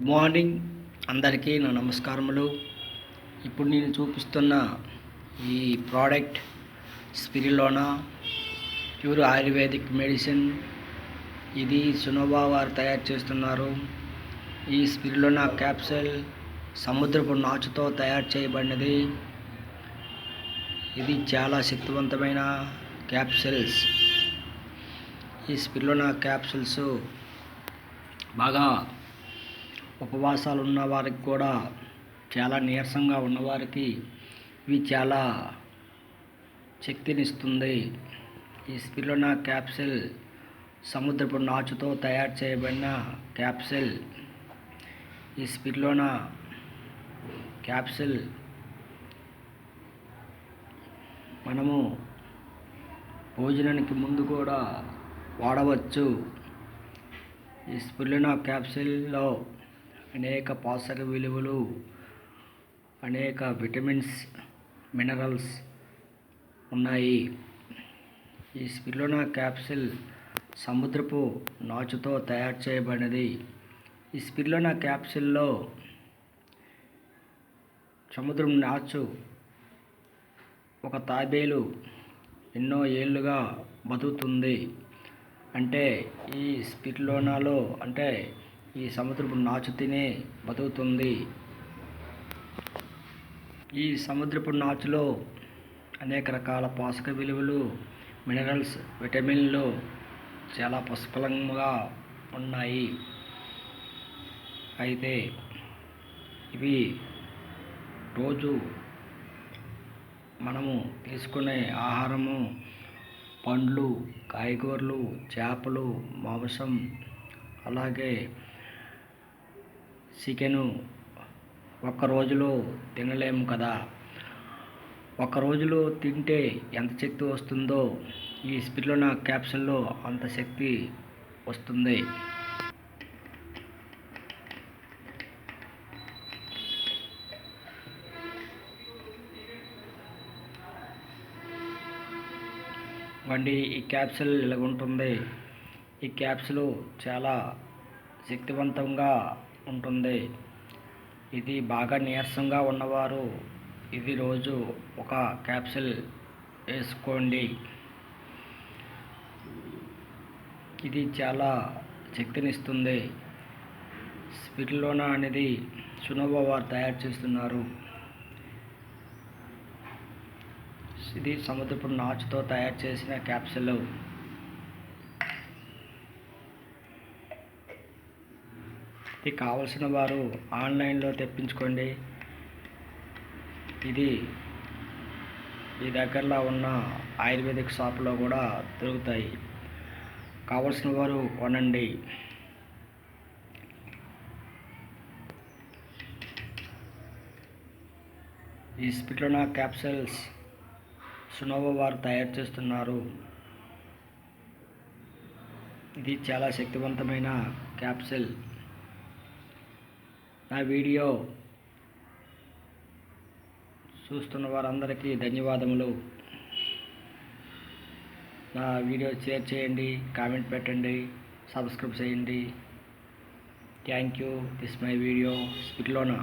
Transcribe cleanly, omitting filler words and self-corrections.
Morning అందరికీ నా నమస్కారములు. ఇప్పుడు నేను చూపిస్తున్న ఈ product spirulina pure ayurvedic medicine. ఇది సునోవా వారు తయారు చేస్తున్నారు. ఈ స్పిరులినా క్యాప్సూల్ సముద్రపు నాచుతో తయారు చేయబడినది. ఇది చాలా శక్తివంతమైన క్యాప్సూల్స్. ఈ స్పిరులినా క్యాప్సూల్స్ బాగా ఉపవాసాలు ఉన్న వారికి కూడా, చాలా నీరసంగా ఉన్నవారికి ఇవి చాలా శక్తినిస్తుంది. ఈ స్పిరులినా క్యాప్సూల్ సముద్రపు నాచుతో తయారు చేయబడిన క్యాప్సూల్. ఈ స్పిరులినా క్యాప్సూల్ మనము భోజనానికి ముందు కూడా వాడవచ్చు. ఈ స్పిరులినా క్యాప్సూల్లో అనేక పోషక విలువలు, అనేక విటమిన్స్, మినరల్స్ ఉన్నాయి. ఈ స్పిరులినా క్యాప్సూల్ సముద్రపు నాచుతో తయారు చేయబడినది. ఈ స్పిరులినా క్యాప్సూల్లో సముద్రం నాచు ఒక తాబేలు ఎన్నో ఏళ్ళుగా బతుకుతుంది. అంటే ఈ స్పిరులినాలో ఈ సముద్రపు నాచు తినే బతుకుతుంది. ఈ సముద్రపు నాచులో అనేక రకాల పోషక విలువలు, మినరల్స్, విటమిన్లు చాలా పుష్కలంగా ఉన్నాయి. అయితే ఇవి రోజు మనము తీసుకునే ఆహారము పండ్లు, కాయగూరలు, చేపలు, మాంసం, అలాగే చికెను ఒక్క రోజులో తినలేము కదా. ఒక్క రోజులో తింటే ఎంత శక్తి వస్తుందో ఈ స్పిరులినా క్యాప్సూల్లో అంత శక్తి వస్తుంది. వండి ఈ క్యాప్సూల్ ఇలాగుంటుంది. ఈ క్యాప్సూల్ చాలా శక్తివంతంగా ఉంటుంది. ఇది బాగా నీరసంగా ఉన్నవారు ఇది రోజు ఒక క్యాప్సూల్ వేసుకోండి. ఇది చాలా శక్తినిస్తుంది. స్పిరులినా అనేది సునోవా వారు తయారు చేస్తున్నారు. ఇది సముద్రపు నాచుతో తయారు చేసిన క్యాప్సూల్. ఇది కావలసిన వారు ఆన్లైన్లో తెప్పించుకోండి. ఇది ఈ దగ్గరలో ఉన్న ఆయుర్వేదిక్ షాపులో కూడా దొరుకుతాయి. కావలసిన వారు కొనండి. ఈ స్పిరులినా క్యాప్సూల్స్ సునోవా వారు తయారు చేస్తున్నారు. ఇది చాలా శక్తివంతమైన క్యాప్సూల్. నా వీడియో చూస్తున్న వారందరికీ ధన్యవాదములు. నా వీడియో షేర్ చేయండి, కామెంట్ పెట్టండి, సబ్స్క్రైబ్ చేయండి. Thank you. This my video spirulina.